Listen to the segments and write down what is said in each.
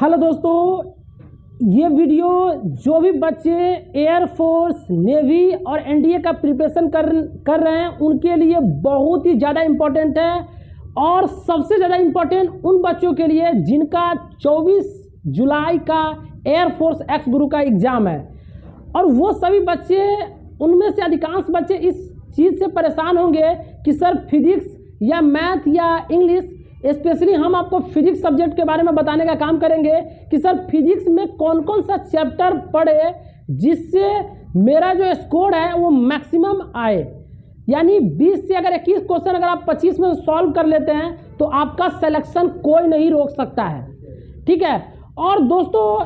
Hello दोस्तों, ये video जो भी बच्चे एयरफोर्स, नेवी और एनडीए का प्रिपरेशन कर रहे हैं उनके लिए बहुत ही ज़्यादा इम्पोर्टेंट है। और सबसे ज़्यादा इम्पोर्टेंट उन बच्चों के लिए जिनका 24 जुलाई का एयरफोर्स एक्स गुरु का एग्ज़ाम है। और वो सभी बच्चे, उनमें से अधिकांश बच्चे इस चीज़ से परेशान होंगे कि सर फिजिक्स या मैथ या इंग्लिश, स्पेशली हम आपको फिजिक्स सब्जेक्ट के बारे में बताने का काम करेंगे कि सर फिजिक्स में कौन कौन सा चैप्टर पढ़े जिससे मेरा जो स्कोर है वो मैक्सिमम आए। यानी 20 से अगर 21 क्वेश्चन अगर आप 25 में सॉल्व कर लेते हैं तो आपका सिलेक्शन कोई नहीं रोक सकता है। ठीक है। और दोस्तों,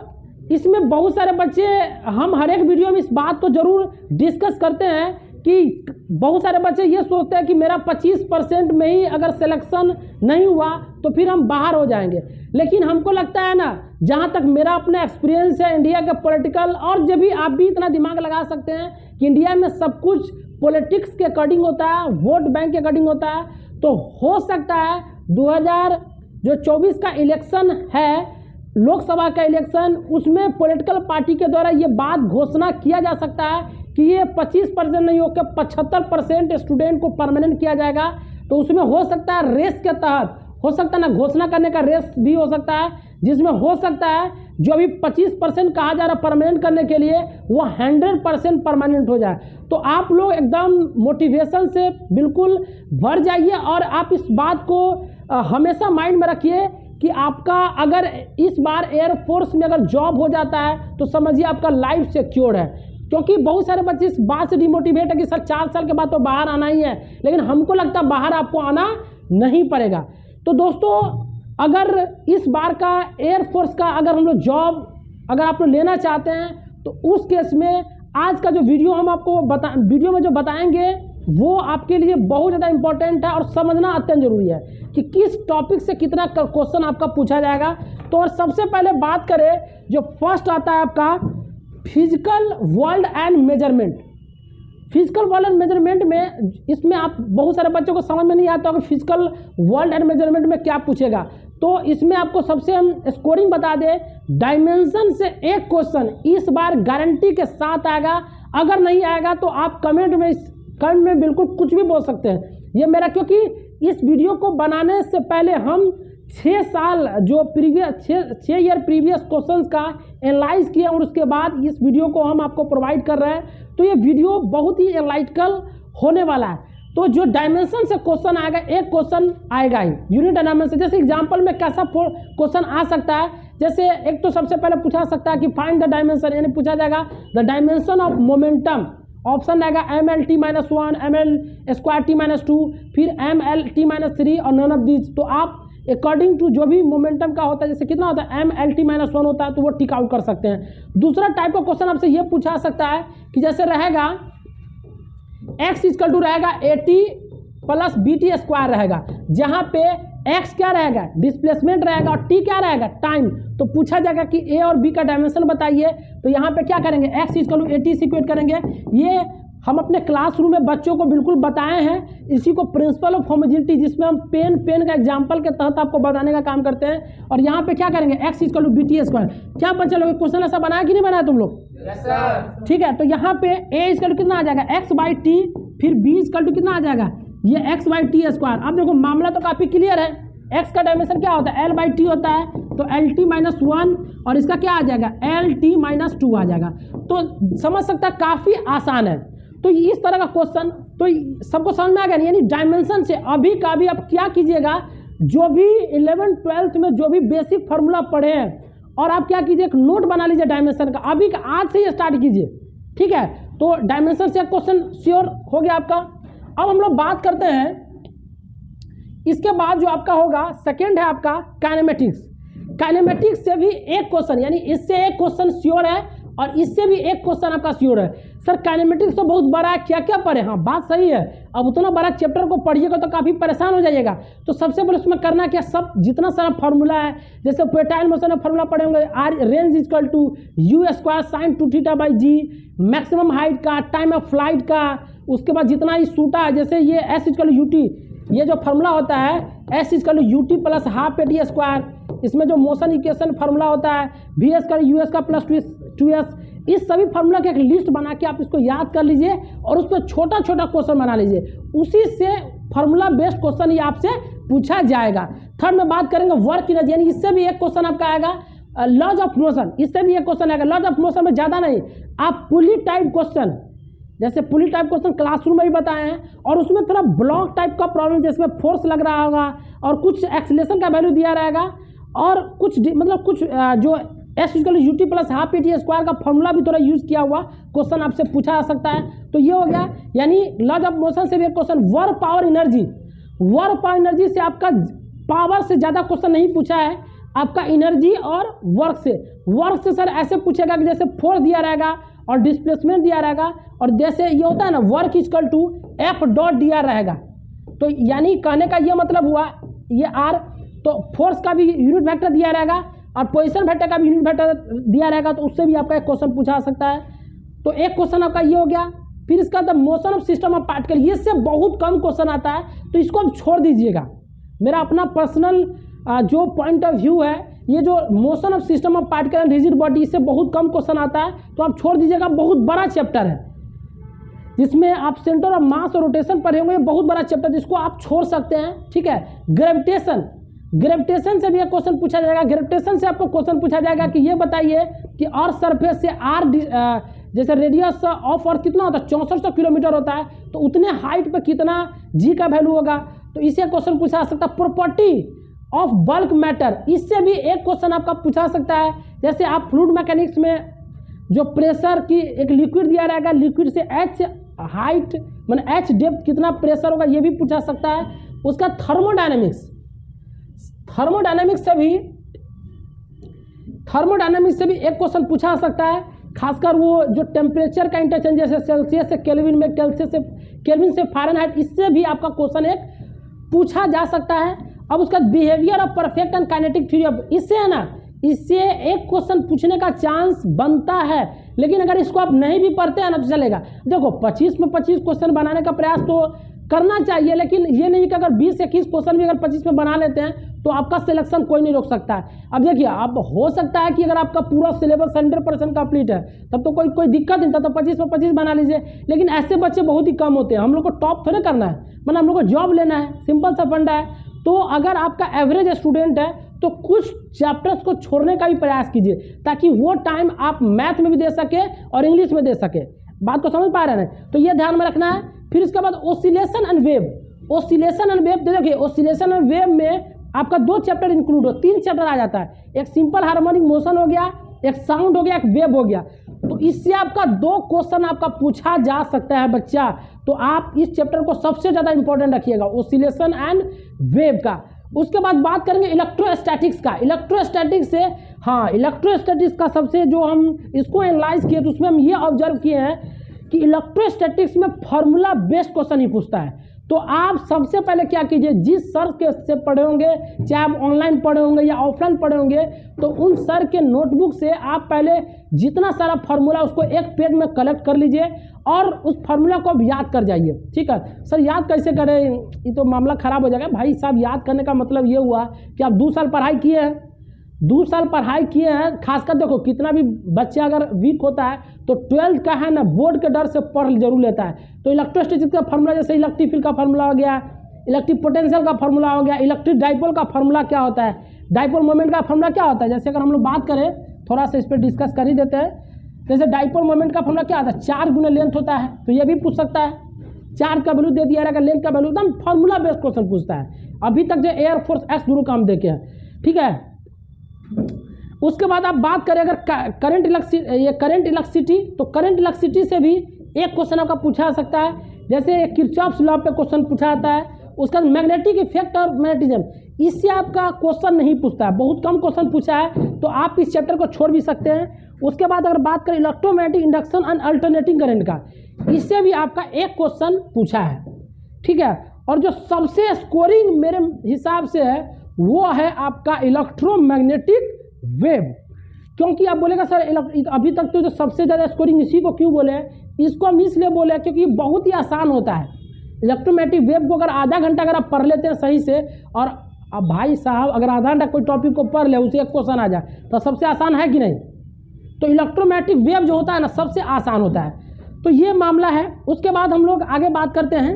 इसमें बहुत सारे बच्चे, हम हर एक वीडियो में इस बात को ज़रूर डिस्कस करते हैं कि बहुत सारे बच्चे ये सोचते हैं कि मेरा 25% में ही अगर सिलेक्शन नहीं हुआ तो फिर हम बाहर हो जाएंगे। लेकिन हमको लगता है ना, जहाँ तक मेरा अपना एक्सपीरियंस है इंडिया के पॉलिटिकल, और जब भी आप भी इतना दिमाग लगा सकते हैं कि इंडिया में सब कुछ पॉलिटिक्स के अकॉर्डिंग होता है, वोट बैंक के अकॉर्डिंग होता है, तो हो सकता है 2024 का इलेक्शन है, लोकसभा का इलेक्शन, उसमें पॉलिटिकल पार्टी के द्वारा ये बात घोषणा किया जा सकता है कि ये 25% नहीं होकर 75% स्टूडेंट को परमानेंट किया जाएगा। तो उसमें हो सकता है रेस के तहत, हो सकता है ना, घोषणा करने का रेस भी हो सकता है, जिसमें हो सकता है जो अभी 25% कहा जा रहा है परमानेंट करने के लिए, वो 100% परमानेंट हो जाए। तो आप लोग एकदम मोटिवेशन से बिल्कुल भर जाइए और आप इस बात को हमेशा माइंड में रखिए कि आपका अगर इस बार एयरफोर्स में अगर जॉब हो जाता है तो समझिए आपका लाइफ सिक्योर है। क्योंकि बहुत सारे बच्चे इस बात से डिमोटिवेट है कि सर 4 साल के बाद तो बाहर आना ही है, लेकिन हमको लगता है बाहर आपको आना नहीं पड़ेगा। तो दोस्तों, अगर इस बार का एयरफोर्स का अगर हम लोग जॉब अगर आप लोग लेना चाहते हैं तो उस केस में आज का जो वीडियो हम आपको वीडियो में जो बताएंगे वो आपके लिए बहुत ज़्यादा इंपॉर्टेंट है और समझना अत्यंत जरूरी है कि किस टॉपिक से कितना क्वेश्चन आपका पूछा जाएगा। तो और सबसे पहले बात करें, जो फर्स्ट आता है आपका physical world and measurement. Physical world and measurement में, इसमें आप बहुत सारे बच्चों को समझ में नहीं आता कि फिजिकल वर्ल्ड एंड मेजरमेंट में क्या पूछेगा। तो इसमें आपको सबसे हम स्कोरिंग बता दें, डायमेंशन से एक क्वेश्चन इस बार गारंटी के साथ आएगा। अगर नहीं आएगा तो आप कमेंट में बिल्कुल कुछ भी बोल सकते हैं। ये मेरा, क्योंकि इस वीडियो को बनाने से पहले हम 6 साल जो प्रीवियस 6 ईयर प्रीवियस क्वेश्चंस का एनालाइज किया और उसके बाद इस वीडियो को हम आपको प्रोवाइड कर रहे हैं। तो ये वीडियो बहुत ही एनालिटिकल होने वाला है। तो जो डायमेंशन से क्वेश्चन आएगा, एक क्वेश्चन आएगा ही यूनिट डायमेंशन। जैसे एग्जांपल में कैसा क्वेश्चन आ सकता है, जैसे एक तो सबसे पहले पूछा सकता है कि फाइंड द डायमेंशन, यानी पूछा जाएगा the dimension of momentum. Option आएगा MLT-1, ML²T-2, फिर MLT-3 और नन ऑफ दीज। तो आप अकॉर्डिंग टू जो भी मोमेंटम का होता है, जैसे कितना होता है MLT-1 होता है, तो वो टिक आउट कर सकते हैं। दूसरा टाइप का क्वेश्चन आपसे ये पूछा सकता है कि जैसे रहेगा x = रहेगा AT + BT² रहेगा, जहाँ पे x क्या रहेगा, डिस्प्लेसमेंट रहेगा, और t क्या रहेगा, टाइम। तो पूछा जाएगा कि a और b का डायमेंशन बताइए। तो यहाँ पे क्या करेंगे, x = AT से इक्वेट करेंगे। ये हम अपने क्लासरूम में बच्चों को बिल्कुल बताए हैं। इसी को प्रिंसिपल ऑफ होमोजेनिटी, जिसमें हम पेन का एग्जाम्पल के तहत आपको बताने का काम करते हैं। और यहाँ पे क्या करेंगे, x = BT²। क्या बच्चे लोग क्वेश्चन ऐसा बनाया कि नहीं बनाया तुम लोग? ठीक है। तो यहाँ पे a = कितना आ जाएगा, x/t, फिर b = कितना आ जाएगा, ये x/t²। अब देखो मामला तो काफ़ी क्लियर है। x का डायमेंशन क्या होता है, L/t होता है, तो LT-1, और इसका क्या आ जाएगा, LT-2 आ जाएगा। तो समझ सकता है काफ़ी आसान है। तो इस तरह का क्वेश्चन तो सबको समझ में आ गया। यानी डायमेंशन से अभी का भी आप क्या कीजिएगा, जो भी 11th 12th में जो भी बेसिक फार्मूला पढ़े हैं, और आप क्या कीजिए, एक नोट बना लीजिए डायमेंशन का, अभी का आज से ही स्टार्ट कीजिए। ठीक है। तो डायमेंशन से क्वेश्चन श्योर हो गया आपका। अब हम लोग बात करते हैं, इसके बाद जो आपका होगा सेकेंड है आपका काइनेमेटिक्स। काइनेमेटिक्स से भी एक क्वेश्चन, यानी इससे एक क्वेश्चन श्योर है और इससे भी एक क्वेश्चन आपका श्योर है। सर काइनेमेटिक्स तो बहुत बड़ा है, क्या क्या पढ़े? हाँ, बात सही है। अब उतना बड़ा चैप्टर को पढ़िएगा तो काफ़ी परेशान हो जाइएगा। तो सबसे पहले उसमें करना क्या, सब जितना सारा फार्मूला है, जैसे पोर्टाइल मोशन में फार्मूला पढ़े होंगे, range = U² sin2θ/g, maximum height का, टाइम ऑफ फ्लाइट का, उसके बाद जितना ही सूटा है, जैसे ये S = UT, ये जो फार्मूला होता है S = UT + ½ AT², इसमें जो मोशन इक्वेशन फार्मूला होता है, VS का US का प्लस 2S, इस सभी फार्मूला की एक लिस्ट बना के आप इसको याद कर लीजिए और उस पर छोटा छोटा क्वेश्चन बना लीजिए, उसी से फार्मूला बेस्ड क्वेश्चन ही आपसे पूछा जाएगा। थर्ड में बात करेंगे वर्क एनर्जी, यानी इससे भी एक क्वेश्चन आपका आएगा लॉज ऑफ मोशन, इससे भी एक क्वेश्चन आएगा। लॉज ऑफ मोशन में ज़्यादा नहीं, आप पुली टाइप क्वेश्चन, जैसे पुली टाइप क्वेश्चन क्लासरूम में भी बताए हैं, और उसमें थोड़ा ब्लॉक टाइप का प्रॉब्लम जिसमें फोर्स लग रहा होगा और कुछ एक्सीलरेशन का वैल्यू दिया रहेगा और कुछ मतलब कुछ जो S=UT plus half PT square का फॉर्मूला भी थोड़ा यूज़ किया हुआ क्वेश्चन आपसे पूछा जा सकता है। तो ये हो गया, यानी लॉज ऑफ मोशन से भी एक question. Work power energy, work power energy से आपका पावर से ज़्यादा क्वेश्चन नहीं पूछा है, आपका एनर्जी और वर्क से। वर्क से सर ऐसे पूछेगा कि जैसे फोर्स दिया रहेगा और डिस्प्लेसमेंट दिया रहेगा, और जैसे ये होता है ना वर्क इक्वल टू F.dr रहेगा, तो यानी कहने का ये मतलब हुआ ये R, तो फोर्स का भी यूनिट वेक्टर दिया रहेगा और पोजीशन वेक्टर का भी यूनिट वेक्टर दिया रहेगा, तो उससे भी आपका एक क्वेश्चन पूछा सकता है। तो एक क्वेश्चन आपका ये हो गया। फिर इसका the motion of system of particle, ये से बहुत कम क्वेश्चन आता है, तो इसको आप छोड़ दीजिएगा। मेरा अपना पर्सनल जो पॉइंट ऑफ व्यू है, ये जो motion of system of particle and rigid body, इससे बहुत कम क्वेश्चन आता है, तो आप छोड़ दीजिएगा। बहुत बड़ा चैप्टर है जिसमें आप सेंटर ऑफ मास और रोटेशन पढ़े होंगे, बहुत बड़ा चैप्टर, जिसको आप छोड़ सकते हैं। ठीक है, ग्रेविटेशन, ग्रेविटेशन से भी एक क्वेश्चन पूछा जाएगा। ग्रेविटेशन से आपको क्वेश्चन पूछा जाएगा कि ये बताइए कि अर्थ सरफेस से R जैसे रेडियस ऑफ अर्थ कितना होता है, 6400 किलोमीटर होता है, तो उतने हाइट पर कितना G का वैल्यू होगा, तो इसे क्वेश्चन पूछा जा सकता है। प्रॉपर्टी ऑफ बल्क मैटर, इससे भी एक क्वेश्चन आपका पूछा सकता है। जैसे आप फ्लूइड मैकेनिक्स में जो प्रेशर की एक लिक्विड दिया रहेगा, लिक्विड से H हाइट मतलब H डेप्थ कितना प्रेशर होगा, ये भी पूछा सकता है। उसका थर्मोडायनेमिक्स, थर्मोडायनेमिक्स से भी एक क्वेश्चन पूछा जा सकता है, खासकर वो जो टेम्परेचर का इंटरचेंज जैसे सेल्सियस से केल्विन में, केल्विन से फ़ारेनहाइट, इससे भी आपका क्वेश्चन एक पूछा जा सकता है। अब उसका behaviour of perfect and kinetic theory of, इससे है ना, इससे एक क्वेश्चन पूछने का चांस बनता है, लेकिन अगर इसको आप नहीं भी पढ़ते हैं ना तो चलेगा। देखो 25 में 25 क्वेश्चन बनाने का प्रयास तो करना चाहिए, लेकिन ये नहीं कि अगर 20-21 क्वेश्चन भी अगर 25 में बना लेते हैं तो आपका सिलेक्शन कोई नहीं रोक सकता है। अब देखिए, अब हो सकता है कि अगर आपका पूरा सिलेबस 100% कंप्लीट है तब तो कोई दिक्कत नहीं, तब तो 25 में 25 बना लीजिए, लेकिन ऐसे बच्चे बहुत ही कम होते हैं। हम लोग को टॉप थोड़े करना है, मतलब हम लोग को जॉब लेना है, सिंपल सा फंडा है। तो अगर आपका एवरेज स्टूडेंट है तो कुछ चैप्टर्स को छोड़ने का भी प्रयास कीजिए, ताकि वो टाइम आप मैथ में भी दे सके और इंग्लिश में दे सके। बात को समझ पा रहे हैं? तो ये ध्यान में रखना है। फिर इसके बाद oscillation and wave, oscillation and wave देखिए, ओसिलेशन एंड वेव में आपका 2 चैप्टर इंक्लूड हो, 3 चैप्टर आ जाता है। एक सिंपल हार्मोनिक मोशन हो गया, एक साउंड हो गया, एक वेव हो गया। तो इससे आपका 2 क्वेश्चन आपका पूछा जा सकता है बच्चा। तो आप इस चैप्टर को सबसे ज़्यादा इंपॉर्टेंट रखिएगा, ओसिलेशन एंड वेव का। उसके बाद बात करेंगे इलेक्ट्रोस्टैटिक्स का। इलेक्ट्रोस्टैटिक्स से, हाँ, इलेक्ट्रोस्टैटिक्स का सबसे जो हम इसको एनालाइज किए तो उसमें हम ये ऑब्जर्व किए हैं कि इलेक्ट्रोस्टैटिक्स में फार्मूला बेस्ड क्वेश्चन ही पूछता है। तो आप सबसे पहले क्या कीजिए, जिस सर के से पढ़े होंगे, चाहे आप ऑनलाइन पढ़े होंगे या ऑफलाइन पढ़े होंगे, तो उन सर के नोटबुक से आप पहले जितना सारा फार्मूला उसको एक पेज में कलेक्ट कर लीजिए और उस फार्मूला को अब याद कर जाइए। ठीक है सर, याद कैसे करें, ये तो मामला ख़राब हो जाएगा। भाई साहब, याद करने का मतलब ये हुआ कि आप 2 साल पढ़ाई किए हैं, 2 साल पढ़ाई किए हैं। खासकर देखो, कितना भी बच्चे अगर वीक होता है तो 12th का है ना, बोर्ड के डर से पढ़ जरूर लेता है। तो इलेक्ट्रोस्टैटिक्स का फार्मूला, जैसे इलेक्ट्रिक फील्ड का फार्मूला हो गया, इलेक्ट्रिक पोटेंशियल का फार्मूला हो गया, इलेक्ट्रिक डाइपोल का फार्मूला क्या होता है, डाइपोल मोमेंट का फार्मूला क्या होता है। जैसे अगर हम लोग बात करें, थोड़ा सा इस पर डिस्कस कर ही देते हैं। जैसे डाइपोल मोमेंट का फार्मूला क्या होता है, 4 गुना लेंथ होता है, तो ये भी पूछ सकता है। 4 का वैल्यू दे दिया रहेगा, लेंथ का वैल्यू, एकदम फार्मूला बेस्ड क्वेश्चन पूछता है। अभी तक जो एयरफोर्स एक्स गुरु का हम देखे हैं। ठीक है, उसके बाद आप बात करें अगर करंट इलेक्ट्रिसिटी, तो करंट इलेक्ट्रिसिटी से भी एक क्वेश्चन आपका पूछा जा सकता है। जैसे किरचॉफ्स लॉ पे क्वेश्चन पूछा जाता है। उसका मैग्नेटिक इफेक्ट और मैग्नेटिज्म, इससे आपका क्वेश्चन नहीं पूछता है, बहुत कम क्वेश्चन पूछा है, तो आप इस चैप्टर को छोड़ भी सकते हैं। उसके बाद अगर बात करें electromagnetic induction and alternating current का, इससे भी आपका एक क्वेश्चन पूछा है। ठीक है, और जो सबसे स्कोरिंग मेरे हिसाब से है वो है आपका इलेक्ट्रोमैग्नेटिक वेव। क्योंकि आप बोलेगा सर अभी तक तो जो सबसे ज़्यादा स्कोरिंग इसी को क्यों बोले, इसको हम इसलिए बोले क्योंकि ये बहुत ही आसान होता है। इलेक्ट्रोमैग्नेटिक वेव को अगर आधा घंटा अगर आप पढ़ लेते हैं सही से और अब भाई साहब अगर आधा घंटा कोई टॉपिक को पढ़ ले, उसे एक क्वेश्चन आ जाए तो सबसे आसान है कि नहीं? तो इलेक्ट्रोमैग्नेटिक वेव जो होता है ना, सबसे आसान होता है। तो ये मामला है। उसके बाद हम लोग आगे बात करते हैं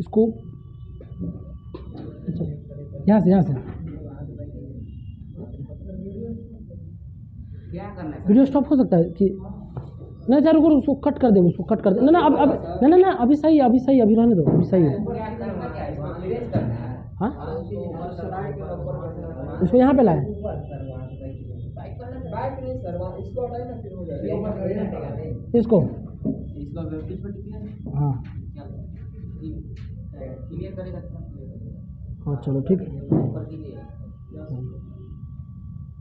इसको, यहाँ से वीडियो स्टॉप हो सकता है कि नहीं? चारों को उसको कट कर देंगे, उसको कट कर देंगे। ना अब ना अभी सही है, अभी रहने दो, अभी सही है। हाँ, इसको यहाँ पे लाए, इसको हाँ हाँ चलो ठीक है।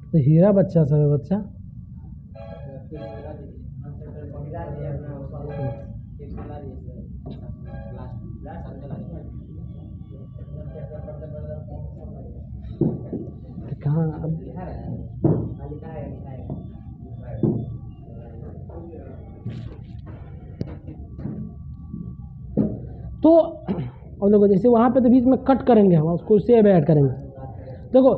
तो हीरा बच्चा सब है बच्चा। कहाँ अब तो और देखो जैसे वहाँ पे तो बीच में कट करेंगे, हम उसको सेव ऐड करेंगे। देखो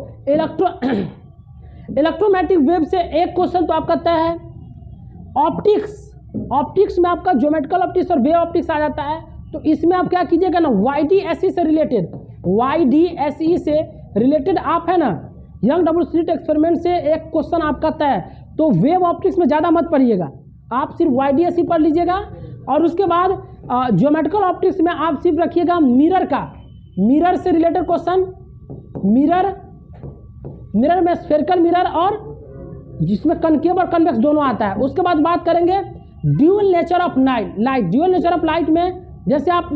इलेक्ट्रोमैग्नेटिक वेव से एक क्वेश्चन तो आपका तय है। ऑप्टिक्स में आपका ज्योमेट्रिकल ऑप्टिक्स और वेव ऑप्टिक्स आ जाता है। तो इसमें आप क्या कीजिएगा ना, YDSE से रिलेटेड आप है ना, यंग डबल स्लिट एक्सपेरिमेंट से एक क्वेश्चन आपका तय है। तो वेव ऑप्टिक्स में ज़्यादा मत पढ़िएगा, आप सिर्फ YDSE पढ़ लीजिएगा। और उसके बाद ज्योमेट्रिकल ऑप्टिक्स में आप सिर्फ रखिएगा मिरर से रिलेटेड क्वेश्चन, मिरर में स्फेरिकल मिरर और जिसमें कनकेव और कन्वेक्स दोनों आता है। उसके बाद बात करेंगे dual nature of light. Dual nature of light में जैसे आप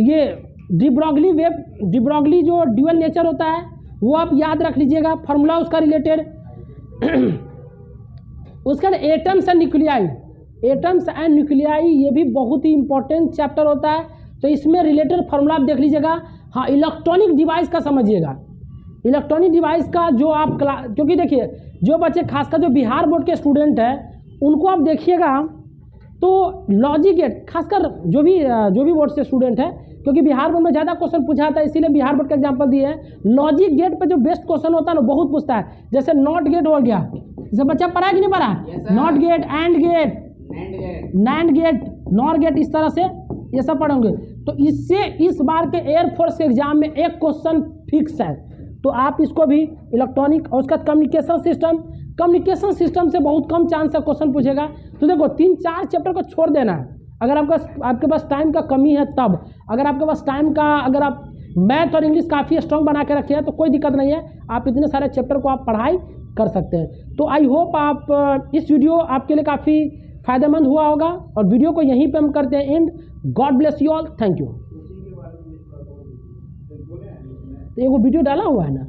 ये डिब्रॉगली जो ड्यूअल नेचर होता है वो आप याद रख लीजिएगा, फार्मूला उसका रिलेटेड। उसके बाद एटम्स एंड न्यूक्लियाई, ये भी बहुत ही इंपॉर्टेंट चैप्टर होता है। तो इसमें रिलेटेड फार्मूला आप देख लीजिएगा। हाँ, इलेक्ट्रॉनिक डिवाइस का समझिएगा, इलेक्ट्रॉनिक डिवाइस का जो आप क्योंकि देखिए जो बच्चे खासकर जो बिहार बोर्ड के स्टूडेंट हैं उनको आप देखिएगा तो लॉजिक गेट, खासकर जो भी बोर्ड से स्टूडेंट है, क्योंकि बिहार बोर्ड में ज़्यादा क्वेश्चन पूछा था इसीलिए बिहार बोर्ड का एग्जाम्पल दिए हैं। लॉजिक गेट पे जो बेस्ट क्वेश्चन होता है ना बहुत पूछता है। जैसे नॉट गेट हो गया, जैसे बच्चा पढ़ा है कि नहीं पढ़ा? Not gate, and gate, NAND gate, NOR gate, इस तरह से ये सब पढ़ोगे। तो इससे इस बार के एयरफोर्स के एग्जाम में एक क्वेश्चन फिक्स है। तो आप इसको भी इलेक्ट्रॉनिक और उसका कम्युनिकेशन सिस्टम से बहुत कम चांस है क्वेश्चन पूछेगा। तो देखो 3-4 चैप्टर को छोड़ देना है अगर आपके पास टाइम का कमी है तब। अगर आपके पास टाइम का, अगर आप मैथ और इंग्लिश काफ़ी स्ट्रॉन्ग बना के रखे हैं तो कोई दिक्कत नहीं है, आप इतने सारे चैप्टर को आप पढ़ाई कर सकते हैं। तो आई होप आप इस वीडियो आपके लिए काफ़ी फ़ायदेमंद हुआ होगा। और वीडियो को यहीं पे हम करते हैं and. God bless you all, thank you. तो वो वीडियो डाला हुआ है ना,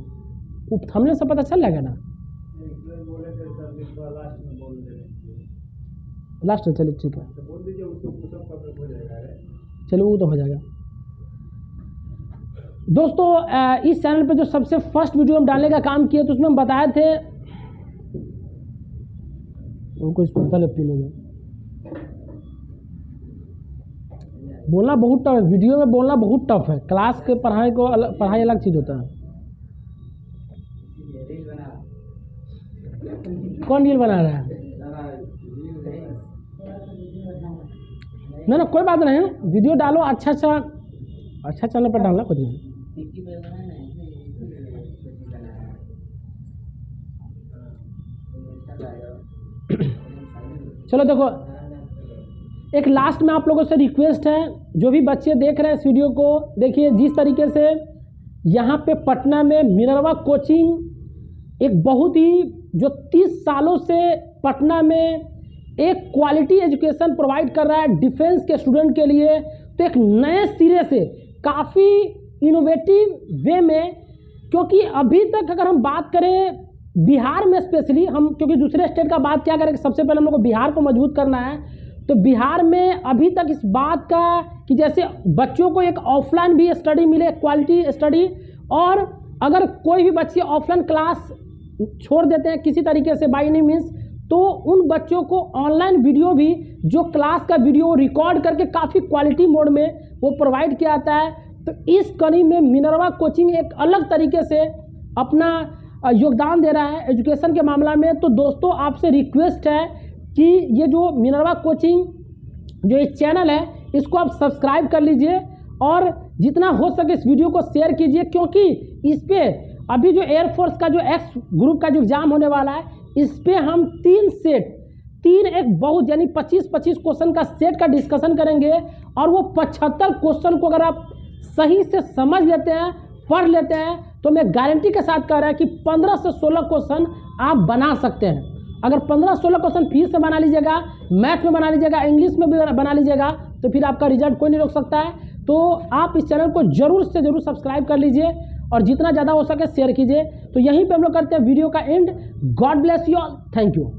वो थंबनेल से पता चल जाएगा ना। लास्ट में चलिए ठीक है, चलो वो तो हो जाएगा। दोस्तों इस चैनल पे जो सबसे फर्स्ट वीडियो हम डालने का काम किए तो उसमें हम बताए थे, उनको इसको पहले पीने दो। बोलना बहुत टफ है, वीडियो में बोलना बहुत टफ है। क्लास के पढ़ाई अलग चीज़ होता है। कौन रील बना रहा है? ना कोई बात नहीं, वीडियो डालो अच्छा चैनल पर डालना कुछ नहीं। चलो देखो, एक लास्ट में आप लोगों से रिक्वेस्ट है, जो भी बच्चे देख रहे हैं इस वीडियो को, देखिए जिस तरीके से यहाँ पे पटना में मिनर्वा कोचिंग एक बहुत ही जो 30 सालों से पटना में एक क्वालिटी एजुकेशन प्रोवाइड कर रहा है डिफेंस के स्टूडेंट के लिए, तो एक नए सिरे से काफ़ी इनोवेटिव वे में, क्योंकि अभी तक अगर हम बात करें बिहार में स्पेशली, हम क्योंकि दूसरे स्टेट का बात क्या करें, सबसे पहले हम लोग को बिहार को मजबूत करना है। तो बिहार में अभी तक इस बात का कि जैसे बच्चों को एक ऑफलाइन भी स्टडी मिले, क्वालिटी स्टडी, और अगर कोई भी बच्चे ऑफलाइन क्लास छोड़ देते हैं किसी तरीके से बाय एनी मीन्स, तो उन बच्चों को ऑनलाइन वीडियो भी, जो क्लास का वीडियो रिकॉर्ड करके काफ़ी क्वालिटी मोड में वो प्रोवाइड किया जाता है। तो इस कड़ी में मिनर्वा कोचिंग एक अलग तरीके से अपना योगदान दे रहा है एजुकेशन के मामला में। तो दोस्तों आपसे रिक्वेस्ट है कि ये जो मिनर्वा कोचिंग जो ये चैनल है इसको आप सब्सक्राइब कर लीजिए और जितना हो सके इस वीडियो को शेयर कीजिए, क्योंकि इस पे अभी जो एयरफोर्स का जो एक्स ग्रुप का जो एग्ज़ाम होने वाला है इस पे हम 3 एक बहुत यानी 25 क्वेश्चन का सेट का डिस्कशन करेंगे और वो 75 क्वेश्चन को अगर आप सही से समझ लेते हैं, पढ़ लेते हैं, तो मैं गारंटी के साथ कह रहा है कि 15 से 16 क्वेश्चन आप बना सकते हैं। अगर 15-16 क्वेश्चन फिर से बना लीजिएगा, मैथ में बना लीजिएगा, इंग्लिश में भी बना लीजिएगा, तो फिर आपका रिजल्ट कोई नहीं रोक सकता है। तो आप इस चैनल को जरूर से जरूर सब्सक्राइब कर लीजिए और जितना ज़्यादा हो सके शेयर कीजिए। तो यहीं पे हम लोग करते हैं वीडियो का and. God bless you all, thank you.